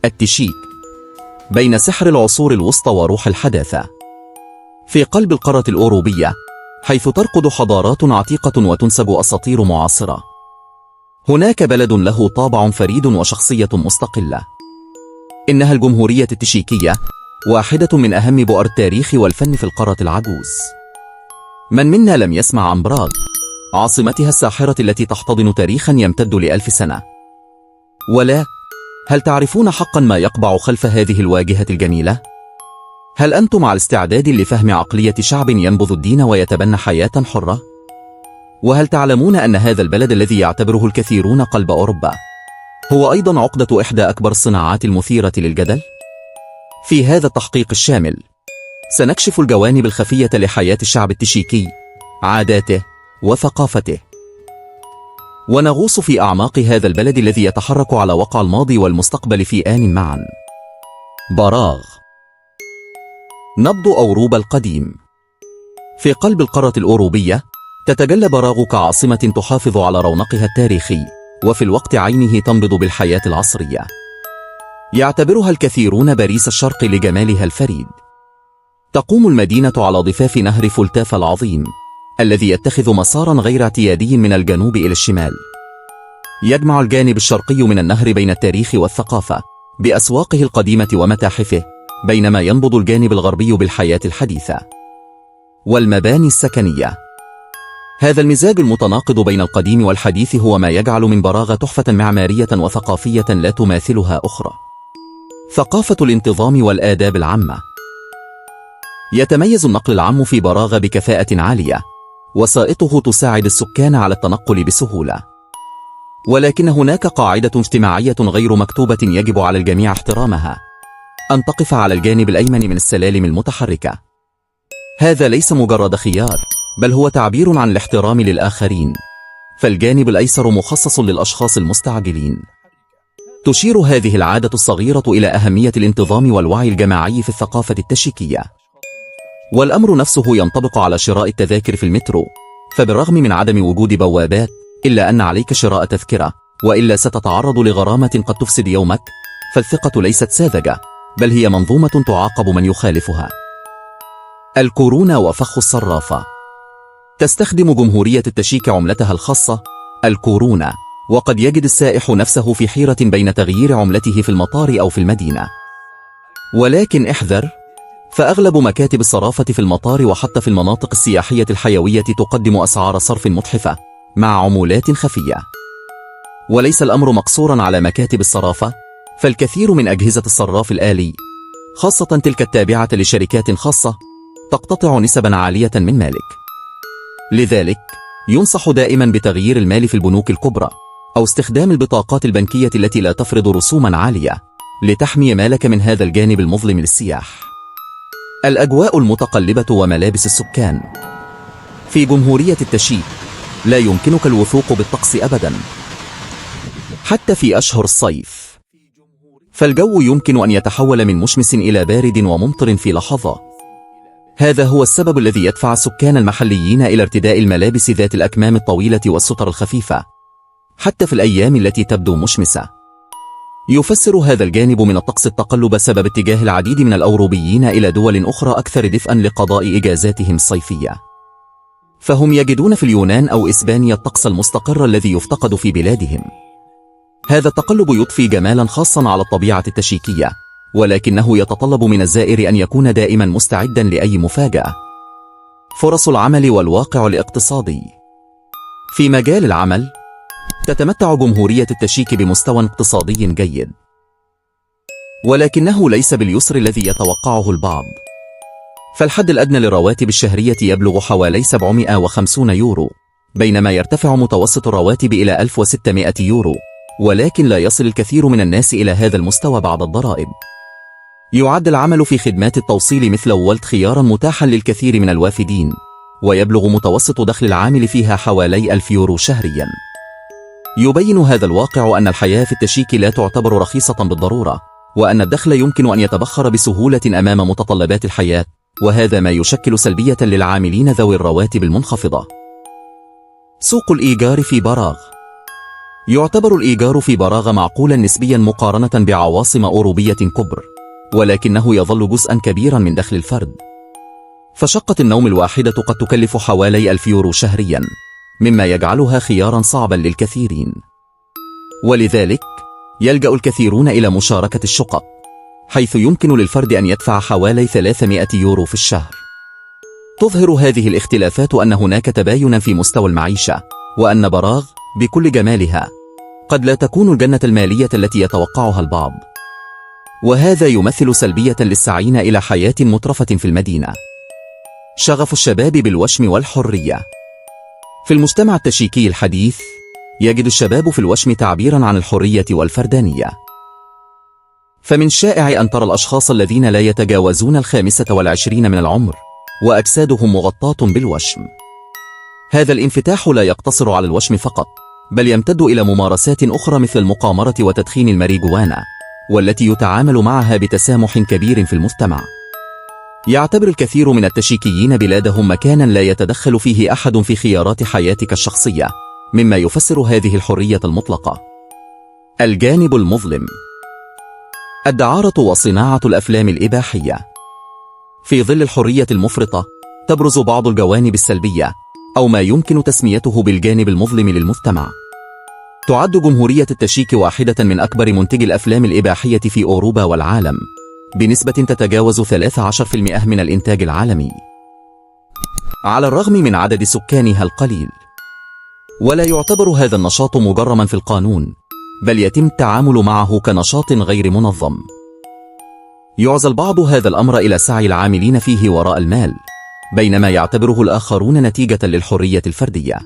التشيك بين سحر العصور الوسطى وروح الحداثة. في قلب القارة الأوروبية، حيث ترقد حضارات عتيقة وتنسج أساطير معاصرة، هناك بلد له طابع فريد وشخصية مستقلة. إنها الجمهورية التشيكية، واحدة من أهم بؤر التاريخ والفن في القارة العجوز. من منا لم يسمع عن براغ، عاصمتها الساحرة التي تحتضن تاريخا يمتد ل1000 سنة؟ ولا هل تعرفون حقا ما يقبع خلف هذه الواجهة الجميلة؟ هل أنتم على استعداد لفهم عقلية شعب ينبذ الدين ويتبنى حياة حرة؟ وهل تعلمون أن هذا البلد الذي يعتبره الكثيرون قلب أوروبا هو أيضا عقدة إحدى أكبر الصناعات المثيرة للجدل؟ في هذا التحقيق الشامل سنكشف الجوانب الخفية لحياة الشعب التشيكي، عاداته وثقافته، ونغوص في أعماق هذا البلد الذي يتحرك على وقع الماضي والمستقبل في آن معا. براغ، نبض أوروبا القديم. في قلب القارة الأوروبية تتجلى براغ كعاصمة تحافظ على رونقها التاريخي، وفي الوقت عينه تنبض بالحياة العصرية. يعتبرها الكثيرون باريس الشرق لجمالها الفريد. تقوم المدينة على ضفاف نهر فولتاف العظيم، الذي يتخذ مسارا غير اعتيادي من الجنوب إلى الشمال. يجمع الجانب الشرقي من النهر بين التاريخ والثقافة بأسواقه القديمة ومتاحفه، بينما ينبض الجانب الغربي بالحياة الحديثة والمباني السكنية. هذا المزاج المتناقض بين القديم والحديث هو ما يجعل من براغ تحفة معمارية وثقافية لا تماثلها أخرى. ثقافة الانتظام والآداب العامة. يتميز النقل العام في براغ بكفاءة عالية، وسائطه تساعد السكان على التنقل بسهولة. ولكن هناك قاعدة اجتماعية غير مكتوبة يجب على الجميع احترامها: أن تقف على الجانب الأيمن من السلالم المتحركة. هذا ليس مجرد خيار، بل هو تعبير عن الاحترام للآخرين، فالجانب الأيسر مخصص للأشخاص المستعجلين. تشير هذه العادة الصغيرة إلى أهمية الانتظام والوعي الجماعي في الثقافة التشيكية. والأمر نفسه ينطبق على شراء التذاكر في المترو، فبالرغم من عدم وجود بوابات، إلا أن عليك شراء تذكرة، وإلا ستتعرض لغرامة قد تفسد يومك. فالثقة ليست ساذجة، بل هي منظومة تعاقب من يخالفها. الكورونا وفخ الصرافة. تستخدم جمهورية التشيك عملتها الخاصة الكورونا، وقد يجد السائح نفسه في حيرة بين تغيير عملته في المطار أو في المدينة. ولكن احذر، فأغلب مكاتب الصرافة في المطار وحتى في المناطق السياحية الحيوية تقدم أسعار صرف متحفة مع عمولات خفية. وليس الأمر مقصورا على مكاتب الصرافة، فالكثير من أجهزة الصراف الآلي، خاصة تلك التابعة لشركات خاصة، تقتطع نسبا عالية من مالك. لذلك ينصح دائما بتغيير المال في البنوك الكبرى، أو استخدام البطاقات البنكية التي لا تفرض رسوما عالية، لتحمي مالك من هذا الجانب المظلم للسياح. الأجواء المتقلبة وملابس السكان. في جمهورية التشيك لا يمكنك الوثوق بالطقس أبدا، حتى في أشهر الصيف، فالجو يمكن أن يتحول من مشمس إلى بارد وممطر في لحظة. هذا هو السبب الذي يدفع السكان المحليين إلى ارتداء الملابس ذات الأكمام الطويلة والستر الخفيفة، حتى في الأيام التي تبدو مشمسة. يفسر هذا الجانب من الطقس التقلب سبب اتجاه العديد من الأوروبيين إلى دول أخرى أكثر دفئا لقضاء إجازاتهم الصيفية، فهم يجدون في اليونان أو إسبانيا الطقس المستقر الذي يفتقد في بلادهم. هذا التقلب يضفي جمالا خاصا على الطبيعة التشيكية، ولكنه يتطلب من الزائر أن يكون دائما مستعدا لأي مفاجأة. فرص العمل والواقع الاقتصادي. في مجال العمل تتمتع جمهورية التشيك بمستوى اقتصادي جيد، ولكنه ليس باليسر الذي يتوقعه البعض. فالحد الأدنى للرواتب الشهرية يبلغ حوالي 750 يورو، بينما يرتفع متوسط الرواتب إلى 1600 يورو، ولكن لا يصل الكثير من الناس إلى هذا المستوى بعد الضرائب. يعد العمل في خدمات التوصيل مثل وولت خيارا متاحا للكثير من الوافدين، ويبلغ متوسط دخل العامل فيها حوالي 1000 يورو شهريا. يبين هذا الواقع أن الحياة في التشيك لا تعتبر رخيصة بالضرورة، وأن الدخل يمكن أن يتبخر بسهولة أمام متطلبات الحياة، وهذا ما يشكل سلبية للعاملين ذوي الرواتب المنخفضة. سوق الإيجار في براغ. يعتبر الإيجار في براغ معقولا نسبيا مقارنة بعواصم أوروبية كبر، ولكنه يظل جزءا كبيرا من دخل الفرد. فشقة النوم الواحدة قد تكلف حوالي 1000 يورو شهريا، مما يجعلها خيارا صعبا للكثيرين. ولذلك يلجأ الكثيرون إلى مشاركة الشقق، حيث يمكن للفرد أن يدفع حوالي 300 يورو في الشهر. تظهر هذه الاختلافات أن هناك تباينا في مستوى المعيشة، وأن براغ بكل جمالها قد لا تكون الجنة المالية التي يتوقعها البعض، وهذا يمثل سلبية للسعين إلى حياة مترفة في المدينة. شغف الشباب بالوشم والحرية. في المجتمع التشيكي الحديث يجد الشباب في الوشم تعبيرا عن الحرية والفردانية، فمن الشائع أن ترى الأشخاص الذين لا يتجاوزون 25 من العمر وأجسادهم مغطاة بالوشم. هذا الانفتاح لا يقتصر على الوشم فقط، بل يمتد إلى ممارسات أخرى مثل المقامرة وتدخين الماريجوانا، والتي يتعامل معها بتسامح كبير في المجتمع. يعتبر الكثير من التشيكيين بلادهم مكانا لا يتدخل فيه أحد في خيارات حياتك الشخصية، مما يفسر هذه الحرية المطلقة. الجانب المظلم. الدعارة وصناعة الأفلام الإباحية. في ظل الحرية المفرطة تبرز بعض الجوانب السلبية، أو ما يمكن تسميته بالجانب المظلم للمجتمع. تعد جمهورية التشيك واحدة من أكبر منتجي الأفلام الإباحية في أوروبا والعالم، بنسبة تتجاوز 13% من الإنتاج العالمي، على الرغم من عدد سكانها القليل. ولا يعتبر هذا النشاط مجرما في القانون، بل يتم التعامل معه كنشاط غير منظم. يعزى البعض هذا الأمر إلى سعي العاملين فيه وراء المال، بينما يعتبره الآخرون نتيجة للحرية الفردية.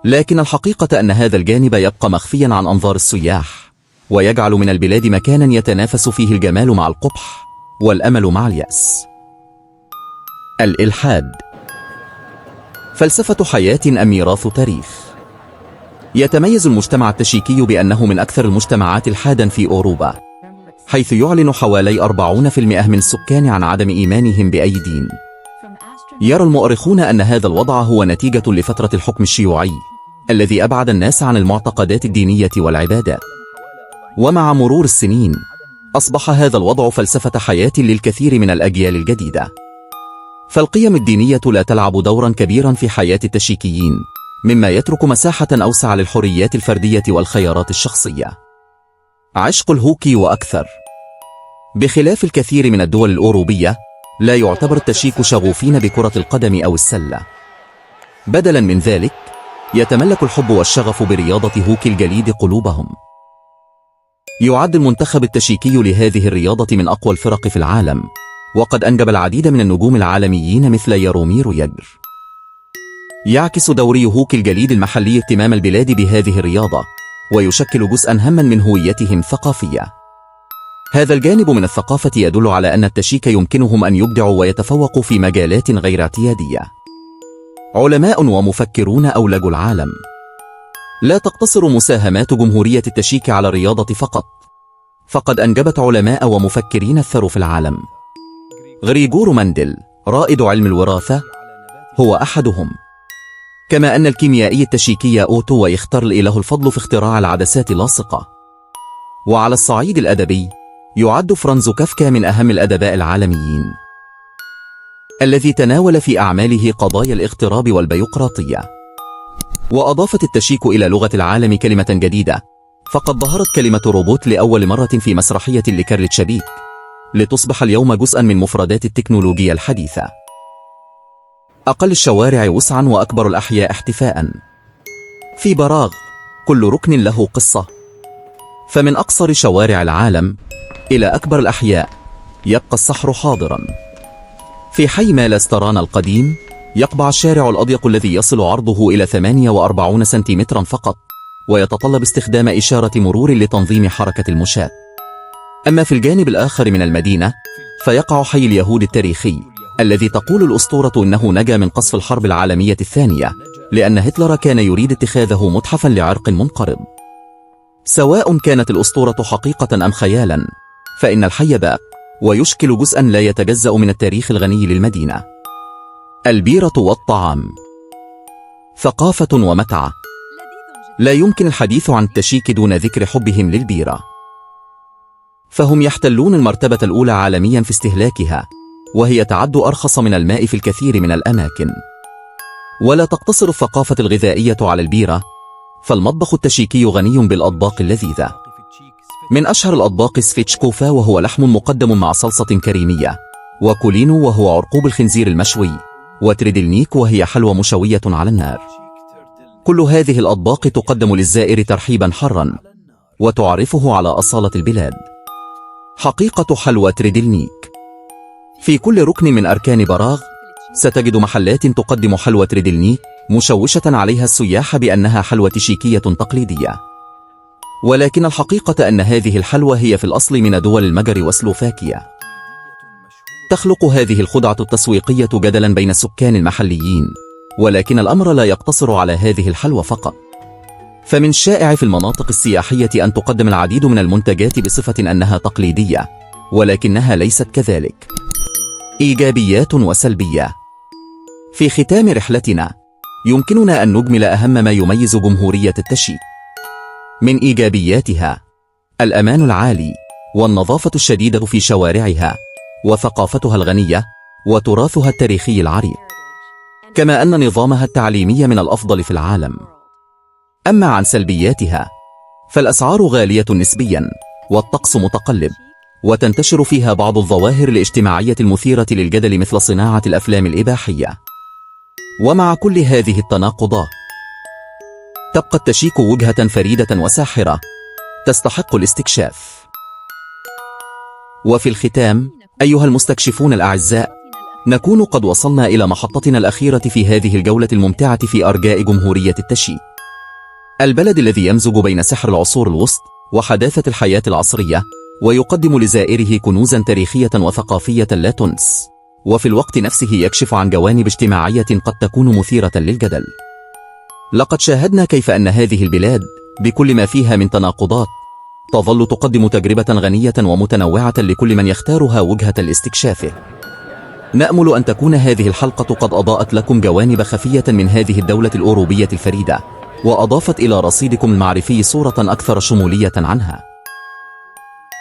لكن الحقيقة أن هذا الجانب يبقى مخفيا عن أنظار السياح، ويجعل من البلاد مكانا يتنافس فيه الجمال مع القبح والأمل مع اليأس. الإلحاد. فلسفة حياة أم ميراث تاريخ؟ يتميز المجتمع التشيكي بأنه من أكثر المجتمعات إلحادا في أوروبا، حيث يعلن حوالي 40% من السكان عن عدم إيمانهم بأي دين. يرى المؤرخون أن هذا الوضع هو نتيجة لفترة الحكم الشيوعي الذي أبعد الناس عن المعتقدات الدينية والعبادات. ومع مرور السنين أصبح هذا الوضع فلسفة حياة للكثير من الأجيال الجديدة. فالقيم الدينية لا تلعب دورا كبيرا في حياة التشيكيين، مما يترك مساحة أوسع للحريات الفردية والخيارات الشخصية. عشق الهوكي وأكثر. بخلاف الكثير من الدول الأوروبية، لا يعتبر التشيك شغوفين بكرة القدم أو السلة. بدلا من ذلك يتملك الحب والشغف برياضة هوكي الجليد قلوبهم. يعد المنتخب التشيكي لهذه الرياضة من أقوى الفرق في العالم، وقد أنجب العديد من النجوم العالميين مثل يارومير ياجر. يعكس دوري هوكي الجليد المحلي اهتمام البلاد بهذه الرياضة، ويشكل جزءا هاما من هويتهم الثقافية. هذا الجانب من الثقافة يدل على أن التشيك يمكنهم أن يبدعوا ويتفوقوا في مجالات غير اعتيادية. علماء ومفكرون أولجوا العالم. لا تقتصر مساهمات جمهورية التشيك على الرياضة فقط، فقد أنجبت علماء ومفكرين الثروا في العالم. غريغور مندل رائد علم الوراثة هو أحدهم، كما أن الكيميائي التشيكي أوتو ويختارل له الفضل في اختراع العدسات اللاصقة. وعلى الصعيد الأدبي يعد فرانز كافكا من أهم الأدباء العالميين، الذي تناول في أعماله قضايا الاغتراب والبيروقراطية. وأضافت التشيك إلى لغة العالم كلمة جديدة، فقد ظهرت كلمة روبوت لأول مرة في مسرحية لكارل تشابيك، لتصبح اليوم جزءا من مفردات التكنولوجيا الحديثة. أقل الشوارع وسعا وأكبر الأحياء احتفاء. في براغ كل ركن له قصة، فمن أقصر شوارع العالم إلى أكبر الأحياء يبقى الصحر حاضرا. في حي مالاستران القديم يقبع الشارع الأضيق الذي يصل عرضه إلى 48 سنتيمترا فقط، ويتطلب استخدام إشارة مرور لتنظيم حركة المشاة. أما في الجانب الآخر من المدينة فيقع حي اليهود التاريخي، الذي تقول الأسطورة إنه نجا من قصف الحرب العالمية الثانية، لأن هتلر كان يريد اتخاذه متحفا لعرق منقرض. سواء كانت الأسطورة حقيقة أم خيالا، فإن الحي باق ويشكل جزءا لا يتجزأ من التاريخ الغني للمدينة. البيرة والطعام. ثقافة ومتعة. لا يمكن الحديث عن التشيك دون ذكر حبهم للبيرة، فهم يحتلون المرتبة الأولى عالميا في استهلاكها، وهي تعد أرخص من الماء في الكثير من الأماكن. ولا تقتصر الثقافة الغذائية على البيرة، فالمطبخ التشيكي غني بالأطباق اللذيذة. من أشهر الأطباق سفيتشكوفا، وهو لحم مقدم مع صلصة كريمية، وكولينو وهو عرقوب الخنزير المشوي، وتريدلنيك وهي حلوى مشوية على النار. كل هذه الأطباق تقدم للزائر ترحيبا حرا، وتعرفه على أصالة البلاد. حقيقة حلوى تريدلنيك: في كل ركن من أركان براغ ستجد محلات تقدم حلوى تريدلنيك مشوشة عليها السياح بأنها حلوى تشيكية تقليدية، ولكن الحقيقة أن هذه الحلوى هي في الأصل من دول المجر وسلوفاكيا. تخلق هذه الخدعة التسويقية جدلا بين السكان المحليين، ولكن الأمر لا يقتصر على هذه الحلوى فقط، فمن الشائع في المناطق السياحية أن تقدم العديد من المنتجات بصفة أنها تقليدية، ولكنها ليست كذلك. إيجابيات وسلبية. في ختام رحلتنا يمكننا أن نجمل أهم ما يميز جمهورية التشيك. من إيجابياتها الأمان العالي، والنظافة الشديدة في شوارعها، وثقافتها الغنية، وتراثها التاريخي العريق، كما أن نظامها التعليمي من الأفضل في العالم. أما عن سلبياتها فالأسعار غالية نسبيا، والطقس متقلب، وتنتشر فيها بعض الظواهر الاجتماعية المثيرة للجدل مثل صناعة الأفلام الإباحية. ومع كل هذه التناقضات تبقى التشيك وجهة فريدة وساحرة تستحق الاستكشاف. وفي الختام أيها المستكشفون الأعزاء، نكون قد وصلنا إلى محطتنا الأخيرة في هذه الجولة الممتعة في أرجاء جمهورية التشيك، البلد الذي يمزج بين سحر العصور الوسط وحداثة الحياة العصرية، ويقدم لزائره كنوزا تاريخية وثقافية لا تنس، وفي الوقت نفسه يكشف عن جوانب اجتماعية قد تكون مثيرة للجدل. لقد شاهدنا كيف أن هذه البلاد بكل ما فيها من تناقضات تظل تقدم تجربة غنية ومتنوعة لكل من يختارها وجهة لاستكشافه. نأمل أن تكون هذه الحلقة قد أضاءت لكم جوانب خفية من هذه الدولة الأوروبية الفريدة، وأضافت إلى رصيدكم المعرفي صورة أكثر شمولية عنها.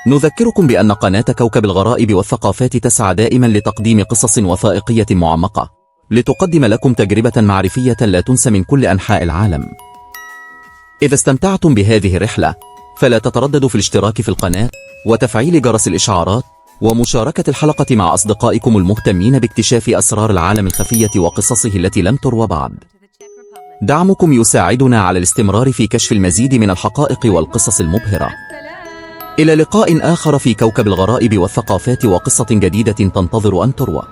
نذكركم بأن قناة كوكب الغرائب والثقافات تسعى دائما لتقديم قصص وثائقية معمقة لتقدم لكم تجربة معرفية لا تنسى من كل أنحاء العالم. إذا استمتعتم بهذه الرحلة فلا تترددوا في الاشتراك في القناة وتفعيل جرس الإشعارات ومشاركة الحلقة مع أصدقائكم المهتمين باكتشاف أسرار العالم الخفية وقصصه التي لم تروى بعد. دعمكم يساعدنا على الاستمرار في كشف المزيد من الحقائق والقصص المبهرة. إلى لقاء آخر في كوكب الغرائب والثقافات، وقصة جديدة تنتظر أن تروى.